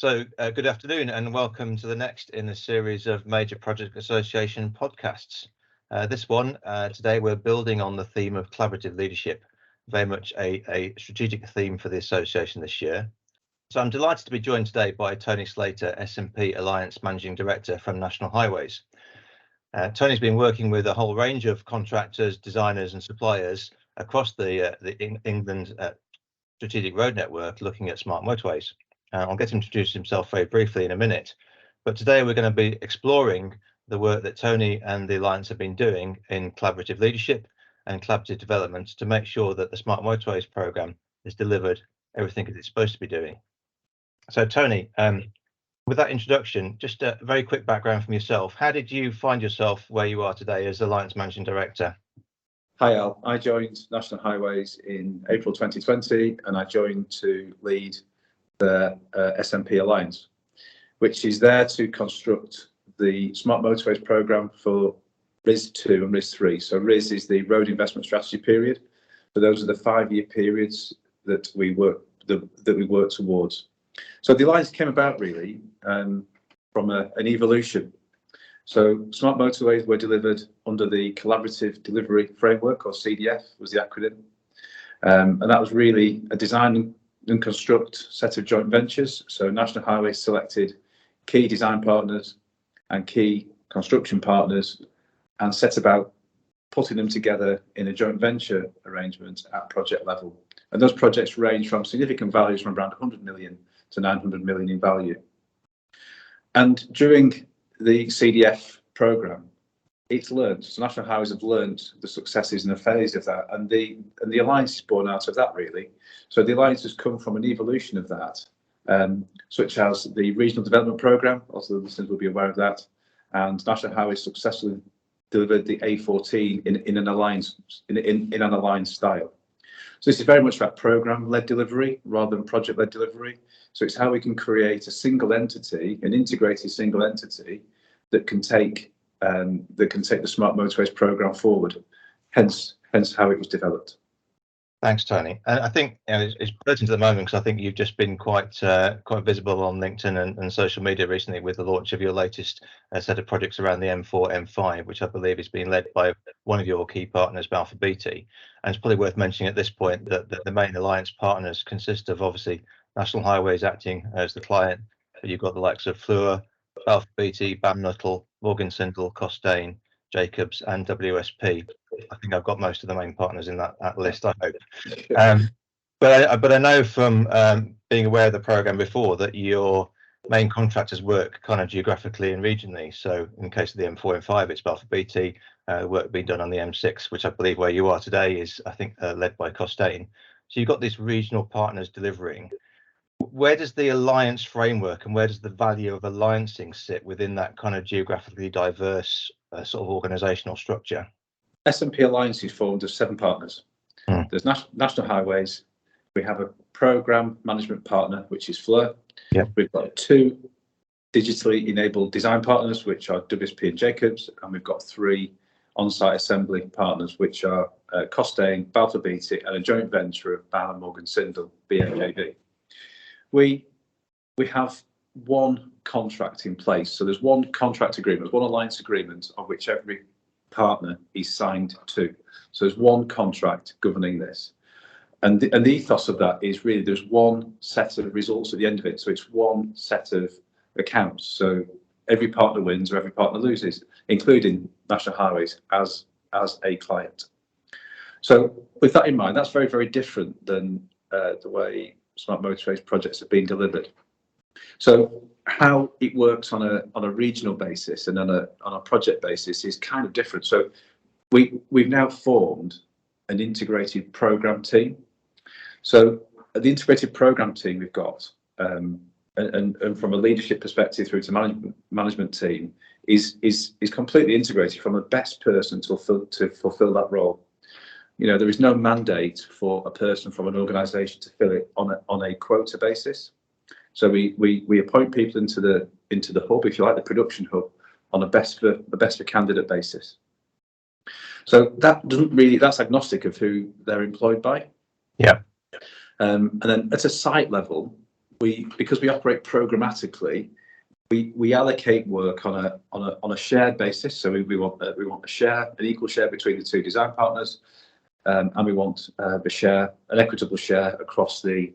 Good afternoon and welcome to the next in a series of Major Project Association podcasts. Today we're building on the theme of collaborative leadership, very much a strategic theme for the association this year. So I'm delighted to be joined today by Tony Slater, S&P Alliance Managing Director from National Highways. Tony's been working with a whole range of contractors, designers and suppliers across the England strategic road network looking at smart motorways. I'll get him to introduce himself very briefly in a minute, but today we're going to be exploring the work that Tony and the Alliance have been doing in collaborative leadership and collaborative development to make sure that the Smart Motorways programme is delivered everything that it's supposed to be doing. So Tony, with that introduction, just a very quick background from yourself. How did you find yourself where you are today as Alliance Managing Director? Hi Al, I joined National Highways in April 2020 and I joined to lead the S&P Alliance, which is there to construct the Smart Motorways programme for RIS2 and RIS3. So RIS is the Road Investment Strategy period. So those are the 5-year periods that we work towards. So the Alliance came about really from an evolution. So Smart Motorways were delivered under the Collaborative Delivery Framework, or CDF was the acronym. And that was really a design and construct set of joint ventures. So National Highways selected key design partners and key construction partners and set about putting them together in a joint venture arrangement at project level. And those projects range from significant values from around 100 million to 900 million in value. And during the CDF programme, it's learned. So National Highways have learned the successes and the failures of that, and the Alliance is born out of that really. So the Alliance has come from an evolution of that, such as the Regional Development Programme, also the listeners will be aware of that, and National Highways successfully delivered the A14 in an alliance style. So this is very much about programme-led delivery rather than project-led delivery. So it's how we can create a single entity, an integrated single entity that can take the Smart Motorways programme forward. Hence how it was developed. Thanks, Tony. And I think it's pertinent at the moment because I think you've just been quite visible on LinkedIn and social media recently with the launch of your latest set of projects around the M4, M5, which I believe is being led by one of your key partners, Balfour Beatty. And it's probably worth mentioning at this point that the main alliance partners consist of obviously National Highways acting as the client, but you've got the likes of Fluor, Balfour Beatty, BAM Nuttall, Morgan Sindall, Costain, Jacobs and WSP. I think I've got most of the main partners in that list, I hope. But I know from being aware of the programme before that your main contractors work kind of geographically and regionally. So in the case of the M4 M5, it's Balfour Beatty, work being done on the M6, which I believe where you are today is, I think, led by Costain. So you've got these regional partners delivering. Where does the alliance framework and where does the value of alliancing sit within that kind of geographically diverse sort of organisational structure? S&P Alliance is formed of 7 partners. There's National Highways. We have a programme management partner, which is Fluor. Yep. We've got 2 digitally enabled design partners, which are WSP and Jacobs, and we've got 3 on-site assembly partners, which are Costain, Balfour Beatty, and a joint venture of BAM and Morgan Sindall, BMJV. We have one contract in place. So there's one contract agreement, one alliance agreement of which every partner is signed to. So there's one contract governing this. And the ethos of that is really there's one set of results at the end of it. So it's one set of accounts. So every partner wins or every partner loses, including National Highways as a client. So with that in mind, that's very, very different than the way Smart Motorways projects have been delivered. So how it works on a regional basis and on a project basis is kind of different. So we've now formed an integrated programme team. So the integrated programme team we've got, and from a leadership perspective through to management team, is completely integrated from the best person to fulfil that role. You know, there is no mandate for a person from an organisation to fill it on a quota basis. So we appoint people into the hub, if you like, the production hub, on a best for candidate basis. So that's agnostic of who they're employed by. Yeah. And then at a site level, because we operate programmatically, we allocate work on a shared basis. So we want an equal share between the two design partners, and we want an equitable share across the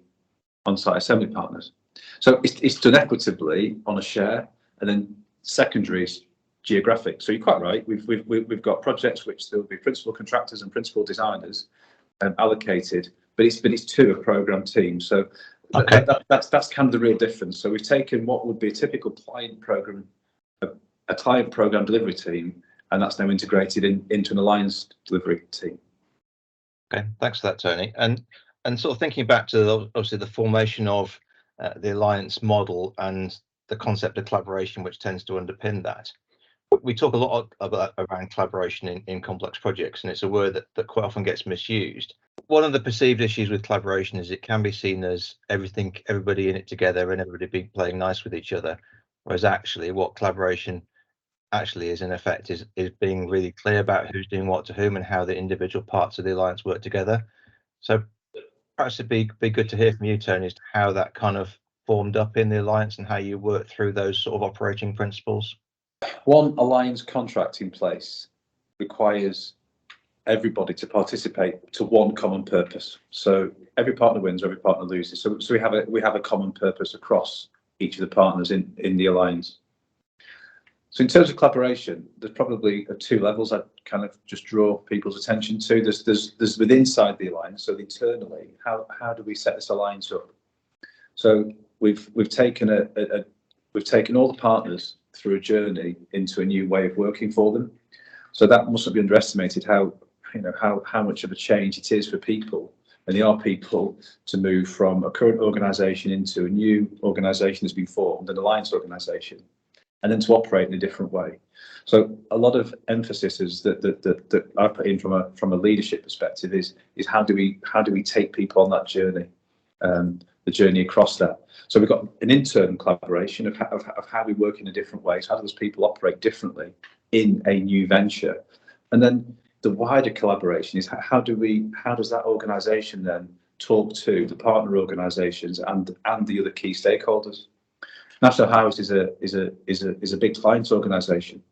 on-site assembly partners. So it's done equitably on a share, and then secondary is geographic. So you're quite right. We've got projects which there will be principal contractors and principal designers allocated, but it's to a program team. So Okay. that's kind of the real difference. So we've taken what would be a typical client program, a client program delivery team, and that's now integrated into an alliance delivery team. Okay, thanks for that, Tony. And sort of thinking back to obviously the formation of the alliance model and the concept of collaboration, which tends to underpin that. We talk a lot around collaboration in complex projects, and it's a word that quite often gets misused. One of the perceived issues with collaboration is it can be seen as everybody in it together and everybody be playing nice with each other, whereas actually what collaboration actually is in effect is being really clear about who's doing what to whom and how the individual parts of the alliance work together. So perhaps it'd be good to hear from you, Tony, as to how that kind of formed up in the alliance and how you work through those sort of operating principles. One alliance contract in place requires everybody to participate to one common purpose. So every partner wins, every partner loses. So we have a common purpose across each of the partners in the alliance. So in terms of collaboration, there's probably two levels I'd kind of just draw people's attention to. There's within inside the alliance, so internally, how do we set this alliance up? So we've taken all the partners through a journey into a new way of working for them. So that mustn't be underestimated how much of a change it is for people, and they are people, to move from a current organisation into a new organisation that's been formed, an alliance organisation, and then to operate in a different way. So a lot of emphasis is that I put in from a leadership perspective is how do we take people on that journey, the journey across that. So we've got an internal collaboration of how we work in a different way. So how do those people operate differently in a new venture, and then the wider collaboration is how does that organisation then talk to the partner organisations and the other key stakeholders. National Highways is a big clients organisation,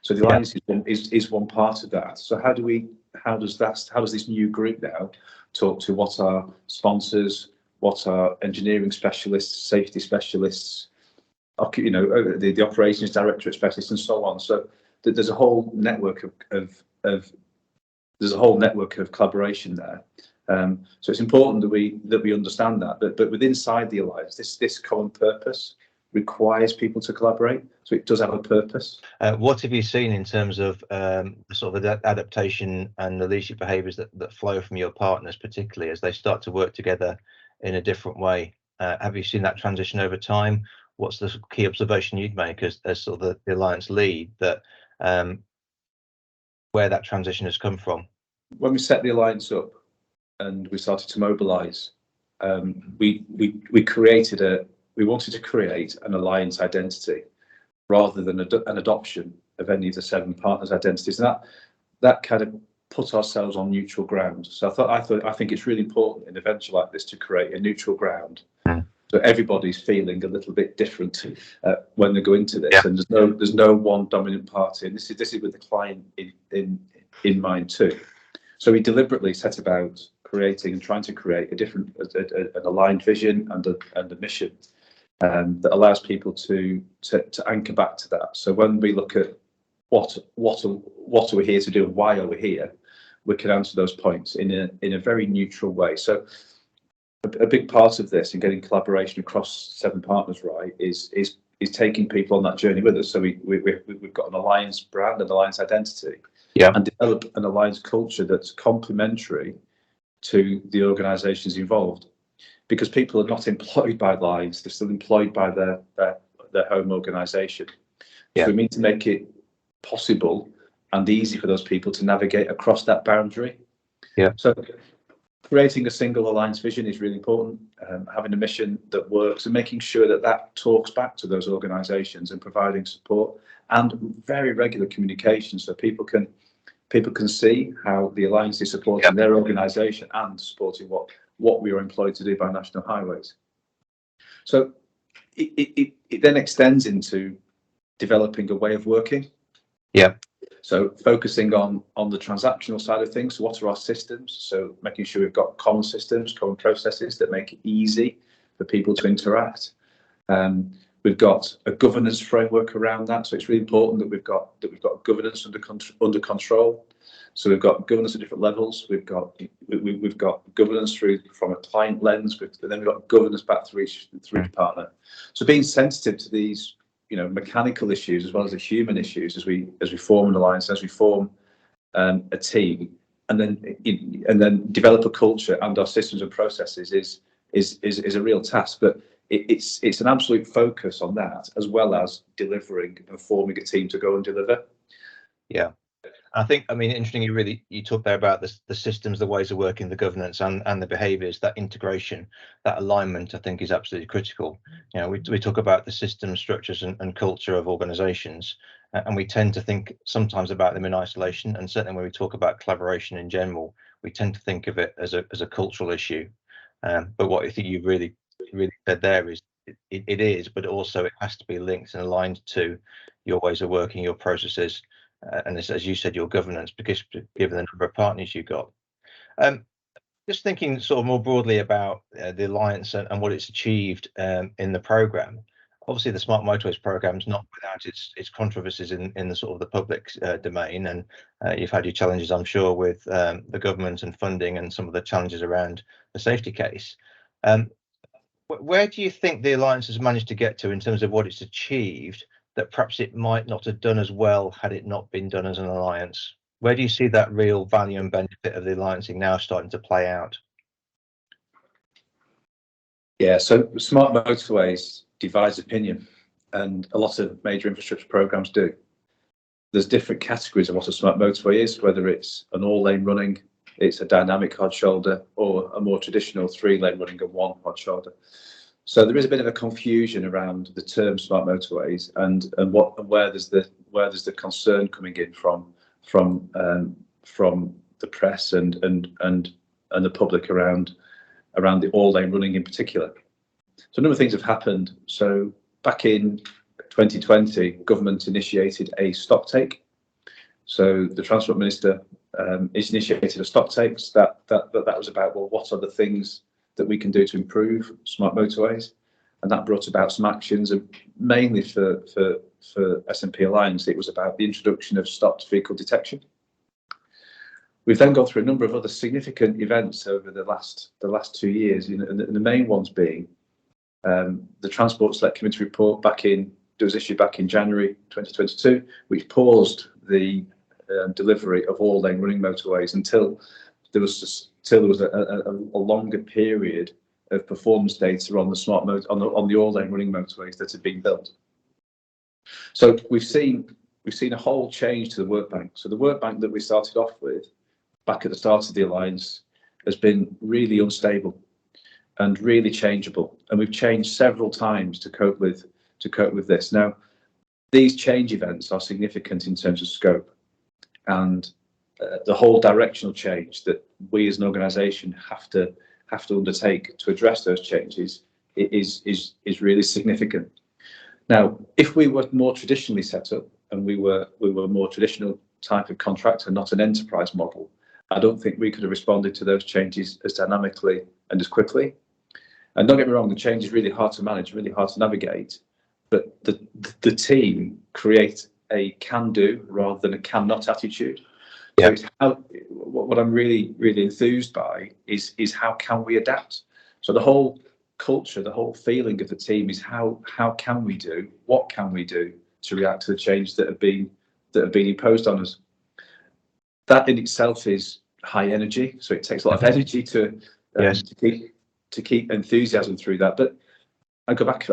so the alliance is one part of that. So how does this new group now talk to what our sponsors, what our engineering specialists, safety specialists, the operations directorate specialists, and so on. So there's a whole network of collaboration there. So it's important that we understand that. But within inside the alliance, this common purpose requires people to collaborate. So it does have a purpose. What have you seen in terms of sort of the adaptation and the leadership behaviours that flow from your partners, particularly as they start to work together in a different way? Have you seen that transition over time? What's the key observation you'd make as sort of the alliance lead, that where that transition has come from? When we set the alliance up and we started to mobilise, we wanted to create an alliance identity rather than an adoption of any of the 7 partners' identities. And that kind of put ourselves on neutral ground. So I think it's really important in a venture like this to create a neutral ground. So everybody's feeling a little bit different when they go into this, and there's no one dominant party. And this is with the client in mind too. So we deliberately set about trying to create an aligned vision and a mission that allows people to anchor back to that. So when we look at what are we here to do and why are we here, we can answer those points in a very neutral way. So a big part of this and getting collaboration across 7 partners right is taking people on that journey with us. So we've got an alliance brand, an alliance identity, and develop an alliance culture that's complementary to the organisations involved. Because people are not employed by lines, they're still employed by their home organisation. So we need to make it possible and easy for those people to navigate across that boundary. So creating a single alliance vision is really important, having a mission that works and making sure that talks back to those organisations and providing support and very regular communication so people can see how the alliance is supporting their organisation and supporting what we are employed to do by National Highways. So it then extends into developing a way of working. Yeah. So focusing on the transactional side of things. So what are our systems? So making sure we've got common systems, common processes that make it easy for people to interact. We've got a governance framework around that. So it's really important that we've got governance under control. So we've got governance at different levels. We've got governance from a client lens, and then we've got governance back through each partner. So being sensitive to these, mechanical issues as well as the human issues as we form an alliance, as we form a team, and then develop a culture and our systems and processes is a real task. But it's an absolute focus on that, as well as delivering and forming a team to go and deliver. Yeah. I think, interestingly, you talked there about the systems, the ways of working, the governance, and the behaviours. That integration, that alignment, I think, is absolutely critical. We talk about the system structures and culture of organisations, and we tend to think sometimes about them in isolation. And certainly when we talk about collaboration in general, we tend to think of it as a cultural issue. But what I think you really said there is it is, but also it has to be linked and aligned to your ways of working, your processes. And as you said, your governance, because given the number of partners you got. Just thinking sort of more broadly about the alliance and what it's achieved in the programme. Obviously, the Smart Motorways programme is not without its controversies in the sort of the public domain, and you've had your challenges, I'm sure, with the government and funding and some of the challenges around the safety case. Where do you think the alliance has managed to get to in terms of what it's achieved, that perhaps it might not have done as well had it not been done as an alliance? Where do you see that real value and benefit of the alliancing now starting to play out? Yeah, so Smart Motorways divides opinion, and a lot of major infrastructure programmes do. There's different categories of what a smart motorway is, whether it's an all-lane running, it's a dynamic hard shoulder, or a more traditional 3-lane running and 1 hard shoulder. So there is a bit of a confusion around the term smart motorways and where there's the concern coming in from the press and the public around the all-lane running in particular. So a number of things have happened. So back in 2020, government initiated a stock take. So the Transport Minister initiated a stock take. So that was about, well, what are the things that we can do to improve smart motorways, and that brought about some actions. And mainly for SNP Alliance, it was about the introduction of stopped vehicle detection. We've then gone through a number of other significant events over the last 2 years, and the main ones being the Transport Select Committee report was issued back in January 2022, which paused the delivery of all-lane running motorways until there was a longer period of performance data on the all-lane running motorways that had been built. So we've seen a whole change to the work bank. So the work bank that we started off with back at the start of the alliance has been really unstable and really changeable, and we've changed several times to cope with this. Now, these change events are significant in terms of scope, and the whole directional change that we as an organisation have to undertake to address those changes is really significant. Now, if we were more traditionally set up and we were a more traditional type of contractor, not an enterprise model, I don't think we could have responded to those changes as dynamically and as quickly. And don't get me wrong, the change is really hard to manage, really hard to navigate, but the team create a can-do rather than a can-not attitude. Yeah. So what I'm really enthused by is how can we adapt? So the whole culture, the whole feeling of the team is what can we do to react to the changes that have been imposed on us. That in itself is high energy, so it takes a lot of energy to keep enthusiasm through that. But I go back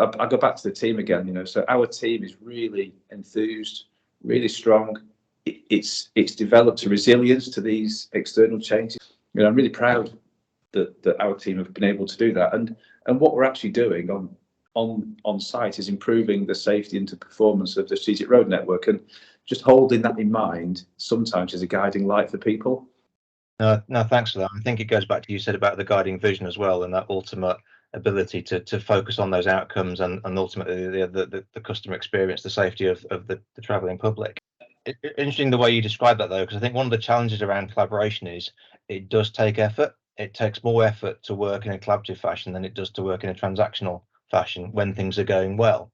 to the team again. So our team is really enthused, really strong. It's developed a resilience to these external changes. I'm really proud that our team have been able to do that. And what we're actually doing on site is improving the safety and performance of the strategic road network, and just holding that in mind sometimes is a guiding light for people. No, thanks for that. I think it goes back to you said about the guiding vision as well, and that ultimate ability to focus on those outcomes and ultimately the customer experience, the safety of the travelling public. Interesting the way you describe that, though, because I think one of the challenges around collaboration is it does take effort. It takes more effort to work in a collaborative fashion than it does to work in a transactional fashion when things are going well.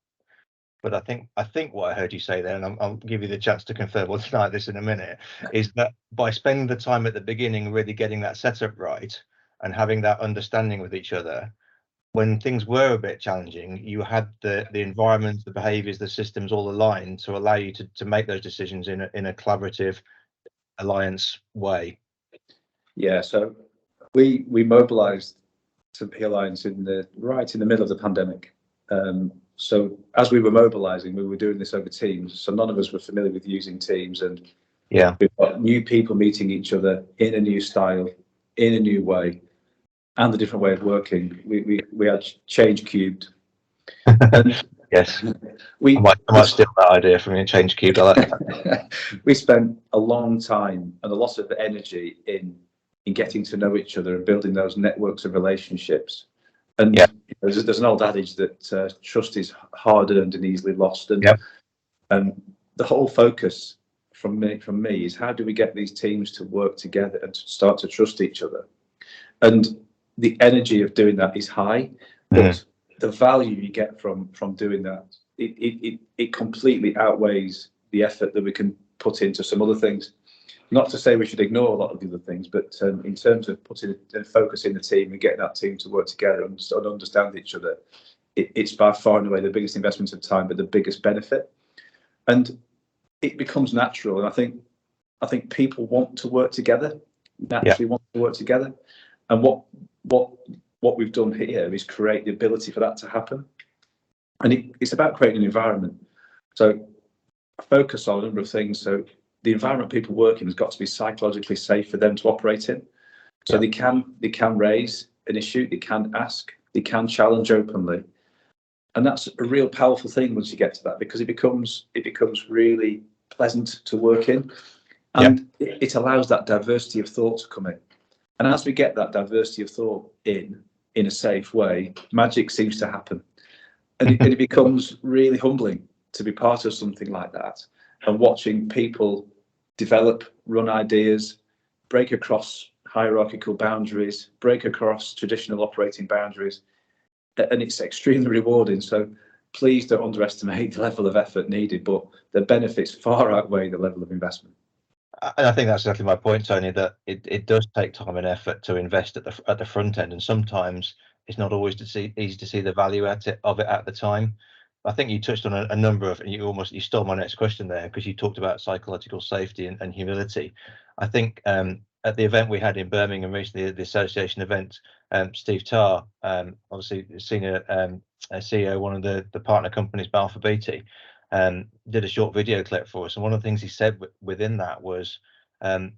But I think what I heard you say there, and I'll give you the chance to confirm or deny this in a minute, is that by spending the time at the beginning really getting that setup right and having that understanding with each other, when things were a bit challenging, you had the environment, the behaviours, the systems all aligned to allow you to make those decisions in a collaborative alliance way. Yeah, so we mobilised to the alliance right in the middle of the pandemic. So as we were mobilising, we were doing this over Teams. So none of us were familiar with using Teams, and yeah, we've got new people meeting each other in a new style, in a new way, and a different way of working. We had change cubed. Yes, I might steal that idea from you. Change cubed. I like that. We spent a long time and a lot of energy in getting to know each other and building those networks of relationships. And yeah. There's an old adage that trust is hard earned and easily lost. And the whole focus from me is how do we get these teams to work together and to start to trust each other? And the energy of doing that is high, but the value you get from doing that, it completely outweighs the effort that we can put into some other things. Not to say we should ignore a lot of the other things, but in terms of putting and focusing the team and getting that team to work together and understand each other, it's by far and away the biggest investment of time, but the biggest benefit. And it becomes natural. And I think people want to work together, naturally want to work together. And what we've done here is create the ability for that to happen. And it's about creating an environment. So I focus on a number of things. So the environment people work in has got to be psychologically safe for them to operate in. So they can raise an issue, they can ask, they can challenge openly. And that's a real powerful thing once you get to that, because it becomes really pleasant to work in. And it allows that diversity of thought to come in. And as we get that diversity of thought in a safe way, magic seems to happen. And it becomes really humbling to be part of something like that, and watching people develop, run ideas, break across hierarchical boundaries, break across traditional operating boundaries. And it's extremely rewarding. So please don't underestimate the level of effort needed, but the benefits far outweigh the level of investment. And I think that's exactly my point, Tony, that it does take time and effort to invest at the front end, and sometimes it's not always easy to see the value of it at the time. I think you touched on a number of, you stole my next question there, because you talked about psychological safety and humility. I think at the event we had in Birmingham recently, the association event, Steve Tarr, obviously senior CEO, one of the partner companies, Balfour Beatty, did a short video clip for us, and one of the things he said within that was, I'm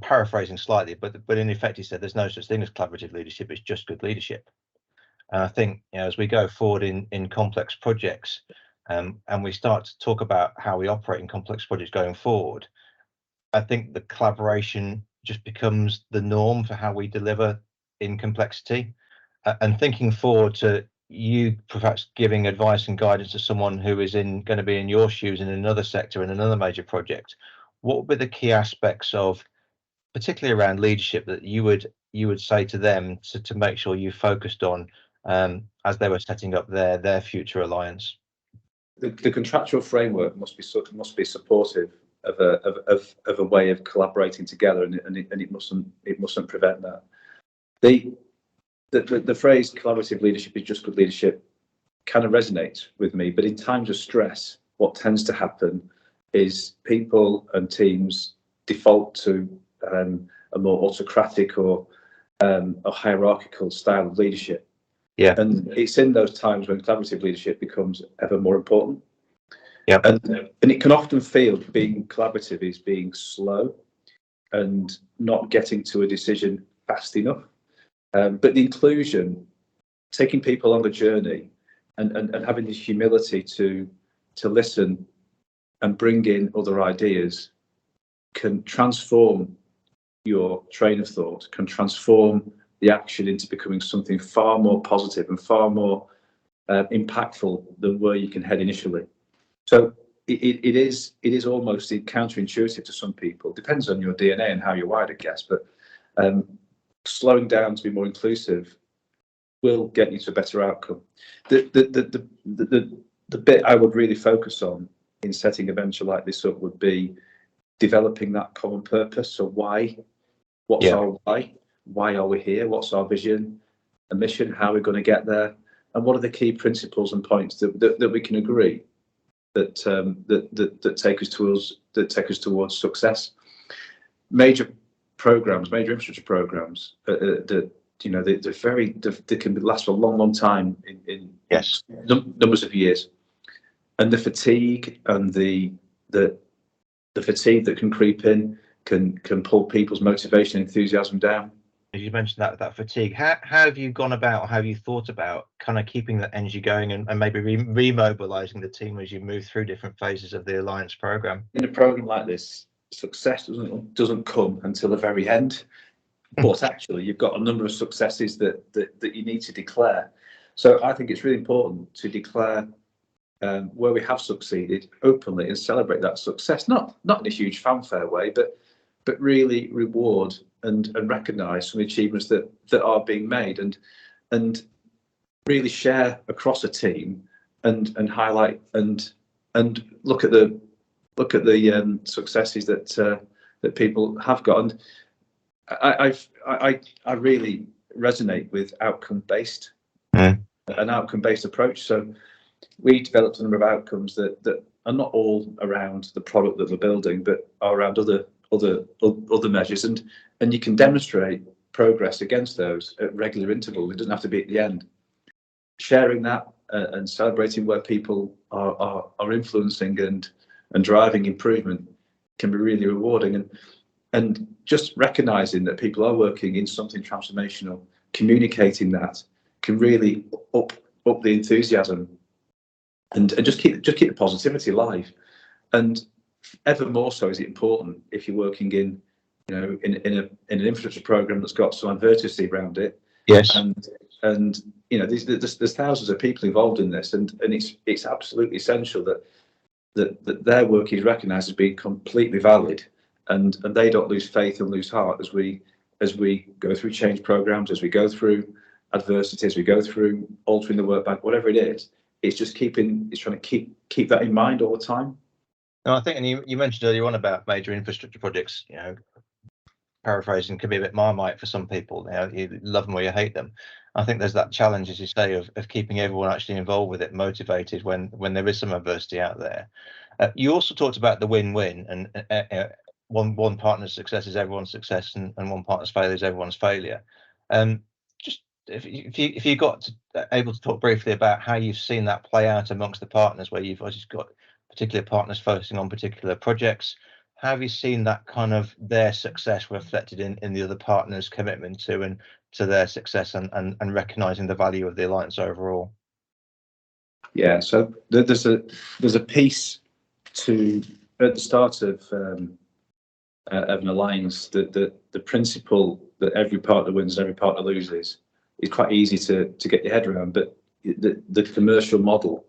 paraphrasing slightly, but in effect he said there's no such thing as collaborative leadership, it's just good leadership. And I think, as we go forward in complex projects, and we start to talk about how we operate in complex projects going forward, I think the collaboration just becomes the norm for how we deliver in complexity. And thinking forward to you perhaps giving advice and guidance to someone who is going to be in your shoes in another sector, in another major project, what would be the key aspects of, particularly around leadership, that you would say to them to make sure you focused on as they were setting up their future alliance? The contractual framework must be supportive of a way of collaborating together, and it mustn't prevent that. The phrase collaborative leadership is just good leadership kind of resonates with me, but in times of stress, what tends to happen is people and teams default to a more autocratic or a hierarchical style of leadership. Yeah, and it's in those times when collaborative leadership becomes ever more important. Yeah, and it can often feel being collaborative is being slow and not getting to a decision fast enough. But the inclusion, taking people on the journey, and having the humility to listen and bring in other ideas can transform your train of thought, can transform the action into becoming something far more positive and far more impactful than where you can head initially. So it is almost counterintuitive to some people. Depends on your DNA and how you're wired, I guess. But slowing down to be more inclusive will get you to a better outcome. The bit I would really focus on in setting a venture like this up would be developing that common purpose. So why? What's our why? Why are we here? What's our vision, a mission? How are we going to get there? And what are the key principles and points that we can agree that take us towards success? Major programs, major infrastructure programs, they can last for a long time in numbers of years, and the fatigue and the fatigue that can creep in can pull people's motivation and enthusiasm down. As you mentioned that fatigue, how have you gone about, how have you thought about kind of keeping that energy going and maybe remobilizing the team as you move through different phases of the Alliance program? In a program like this, success doesn't come until the very end, but actually you've got a number of successes that you need to declare. So I think it's really important to declare where we have succeeded openly and celebrate that success, not in a huge fanfare way, but really reward and recognise some achievements that are being made, and really share across a team and highlight and look at the successes that people have got. And I really resonate with outcome-based, an outcome-based approach. So we developed a number of outcomes that are not all around the product that we're building, but are around other measures, and you can demonstrate progress against those at regular intervals. It doesn't have to be at the end. Sharing that and celebrating where people are influencing and driving improvement can be really rewarding, and just recognizing that people are working in something transformational, communicating that can really up the enthusiasm and just keep the positivity alive. And ever more so is it important if you're working in an infrastructure program that's got some adversity around it. Yes. And there's thousands of people involved in this, and it's absolutely essential that their work is recognised as being completely valid, and they don't lose faith and lose heart as we go through change programs, as we go through adversity, as we go through altering the work bank, whatever it is. It's just trying to keep that in mind all the time. No, I think, and you mentioned earlier on about major infrastructure projects, paraphrasing, can be a bit Marmite for some people. You love them or you hate them. I think there's that challenge, as you say, of keeping everyone actually involved with it, motivated when there is some adversity out there. You also talked about the win-win, and one partner's success is everyone's success, and one partner's failure is everyone's failure. Just if you got able to talk briefly about how you've seen that play out amongst the partners, where you've just got particular partners focusing on particular projects. How have you seen that kind of their success reflected in the other partners' commitment to their success and recognizing the value of the Alliance overall? Yeah, so there's a piece to at the start of an alliance that the principle that every partner wins, every partner loses is quite easy to get your head around, but the commercial model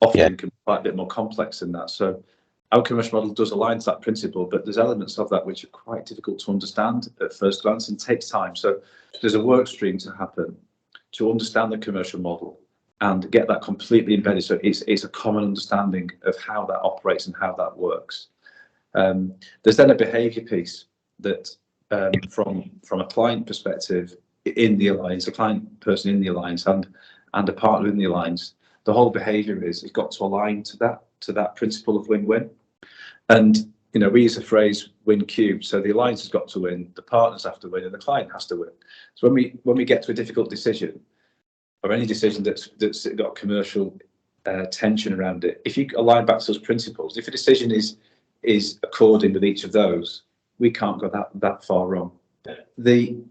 often can be quite a bit more complex than that. So our commercial model does align to that principle, but there's elements of that which are quite difficult to understand at first glance and takes time. So there's a work stream to happen to understand the commercial model and get that completely embedded. So it's a common understanding of how that operates and how that works. There's then a behaviour piece that from a client perspective in the alliance, a client person in the alliance and a partner in the alliance, the whole behaviour is got to align to that principle of win-win. And we use the phrase win cubed. So the alliance has got to win, the partners have to win, and the client has to win. So when we get to a difficult decision, or any decision that's got commercial tension around it, if you align back to those principles, if a decision is according with each of those, we can't go that far wrong. The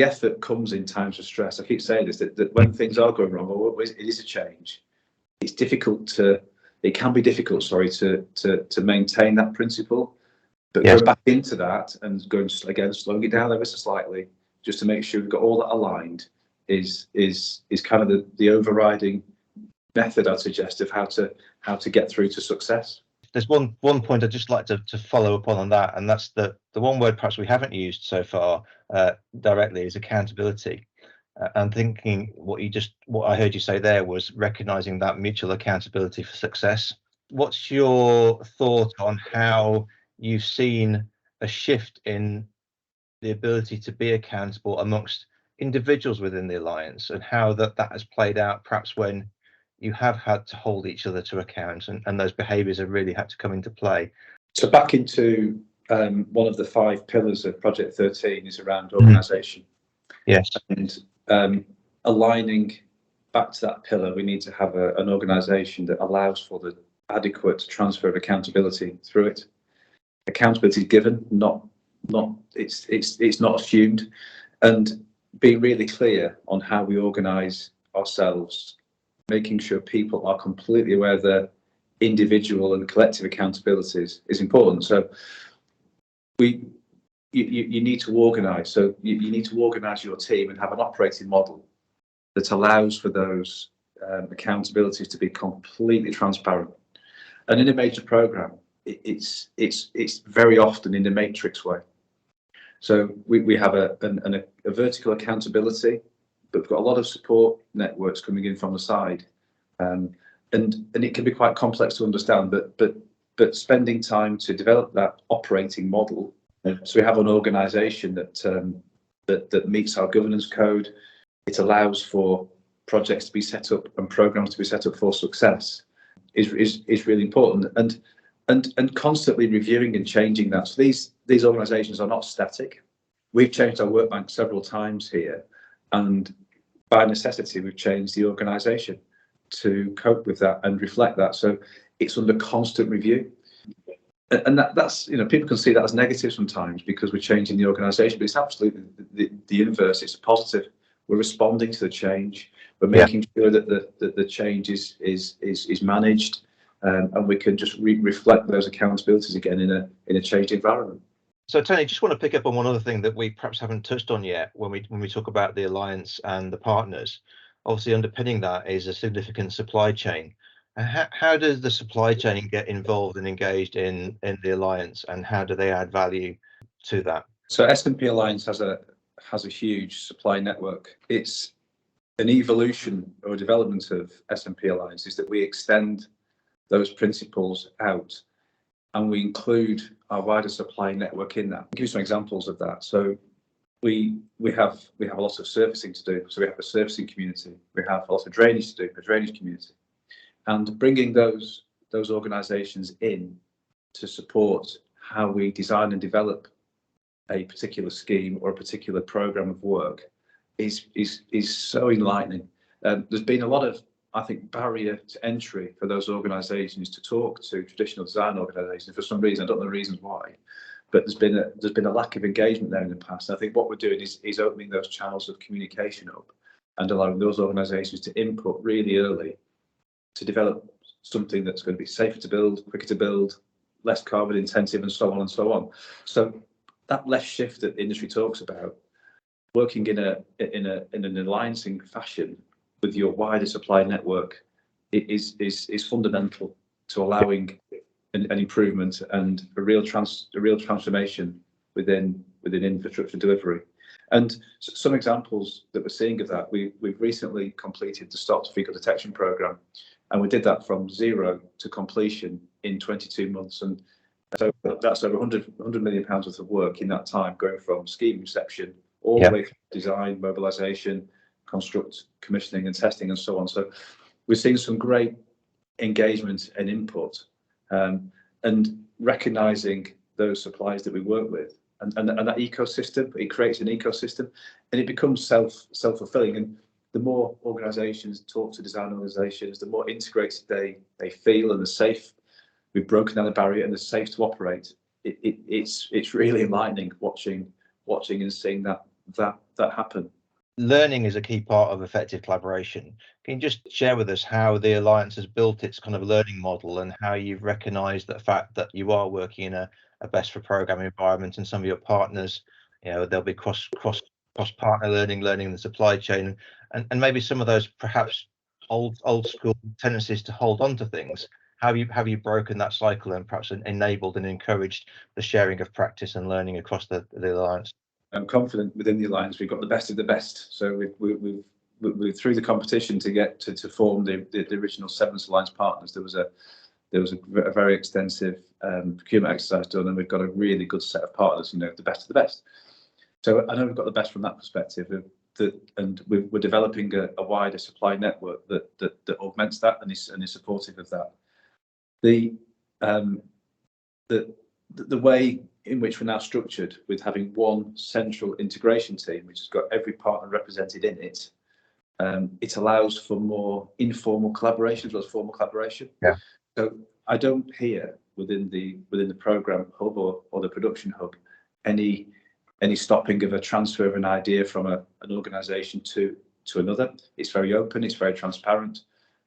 effort comes in times of stress. I keep saying this, that when things are going wrong, or it is a change, it can be difficult, to maintain that principle. But Yes. going back into that and going again, slowing it down ever so slightly, just to make sure we've got all that aligned, is kind of the overriding method I'd suggest of how to get through to success. There's one point I'd just like to follow up on that, and that's the one word perhaps we haven't used so far directly is accountability. And thinking what I heard you say there was recognizing that mutual accountability for success. What's your thought on how you've seen a shift in the ability to be accountable amongst individuals within the alliance, and how that has played out perhaps when you have had to hold each other to account, and those behaviours have really had to come into play? So back into one of the 5 pillars of Project 13 is around organisation. Yes. And aligning back to that pillar, we need to have an organisation that allows for the adequate transfer of accountability through it. Accountability is given, it's not assumed, and being really clear on how we organise ourselves, making sure people are completely aware of their individual and collective accountabilities is important. So you need to organise. So you need to organise your team and have an operating model that allows for those accountabilities to be completely transparent. And in a major programme, it's very often in a matrix way. So we have a vertical accountability, but we've got a lot of support networks coming in from the side, and it can be quite complex to understand. But spending time to develop that operating model, so we have an organisation that meets our governance code. It allows for projects to be set up and programs to be set up for success. Is really important, and constantly reviewing and changing that. So these organisations are not static. We've changed our work bank several times here, and by necessity we've changed the organisation to cope with that and reflect that. So it's under constant review, and that's people can see that as negative sometimes because we're changing the organisation, but it's absolutely the inverse. It's a positive. We're responding to the change. We're making sure that the change is managed, and we can just reflect those accountabilities again in a changed environment. So Tony, just want to pick up on one other thing that we perhaps haven't touched on yet when we talk about the alliance and the partners. Obviously, underpinning that is a significant supply chain. How does the supply chain get involved and engaged in the alliance, and how do they add value to that? So S&P Alliance has a huge supply network. It's an evolution or development of S&P Alliance is that we extend those principles out and we include our wider supply network in that. I'll give you some examples of that. So we have a lot of servicing to do. So we have a servicing community. We have a lot of drainage to do, a drainage community. And bringing those organisations in to support how we design and develop a particular scheme or a particular programme of work is so enlightening. There's been a lot of, I think, barrier to entry for those organisations to talk to traditional design organisations for some reason. I don't know the reasons why, but there's been a lack of engagement there in the past. I think what we're doing is opening those channels of communication up and allowing those organisations to input really early to develop something that's going to be safer to build, quicker to build, less carbon intensive, and so on and so on. So that left shift that the industry talks about, working in an alliancing fashion with your wider supply network, is fundamental to allowing an improvement and a real transformation within infrastructure delivery. And some examples that we're seeing of that, we've recently completed the Stop Fecal Detection programme, and we did that from zero to completion in 22 months. And so that's over 100 million pounds worth of work in that time, going from scheme inception all the way through design, mobilisation, construct, commissioning and testing and so on. So we're seeing some great engagement and input, and recognising those suppliers that we work with, and that ecosystem. It creates an ecosystem and it becomes self-fulfilling. And the more organisations talk to design organisations, the more integrated they feel, and the safe, we've broken down the barrier and they're safe to operate. It's really enlightening watching and seeing that happen. Learning is a key part of effective collaboration. Can you just share with us how the Alliance has built its kind of learning model, and how you've recognised the fact that you are working in a a best for program environment, and some of your partners, there'll be cross partner learning in the supply chain, and maybe some of those perhaps old school tendencies to hold on to things. How have you broken that cycle and perhaps enabled and encouraged the sharing of practice and learning across the alliance? I'm confident within the alliance we've got the best of the best. So we've through the competition to get to form the original 7 alliance partners. There was a very extensive procurement exercise done, and we've got a really good set of partners. The best of the best. So I know we've got the best from that perspective. And we're developing a wider supply network that augments that and is supportive of that. The way in which we're now structured, with having one central integration team which has got every partner represented in it, it allows for more informal collaboration as well as formal collaboration. Yeah. So I don't hear within the program hub or the production hub any stopping of a transfer of an idea from an organisation to another. It's very open, it's very transparent.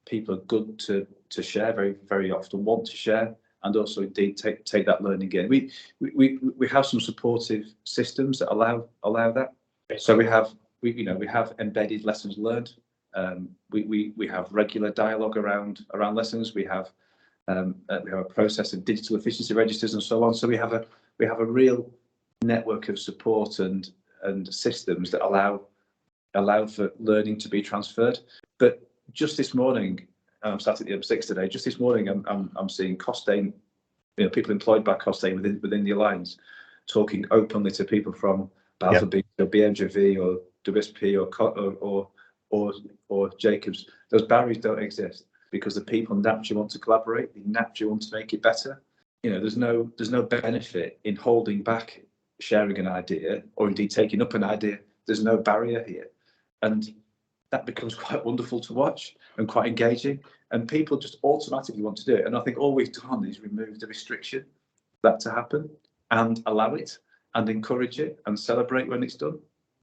People are good to share, very, very often want to share, and also indeed take that learning in. We have some supportive systems that allow that. So we have embedded lessons learned. We have regular dialogue around lessons. We have a process of digital efficiency registers and so on. So we have a real network of support and systems that allow for learning to be transferred. But just this morning, I'm sat at the M6 today. Just this morning, I'm seeing Costain, people employed by Costain within the alliance, talking openly to people from Balfour Beatty or BMJV or WSP or Jacobs. Those barriers don't exist because the people naturally want to collaborate. They naturally want to make it better. There's no benefit in holding back sharing an idea, or indeed taking up an idea. There's no barrier here, and that becomes quite wonderful to watch and quite engaging, and people just automatically want to do it. And I think all we've done is remove the restriction that to happen and allow it and encourage it and celebrate when it's done.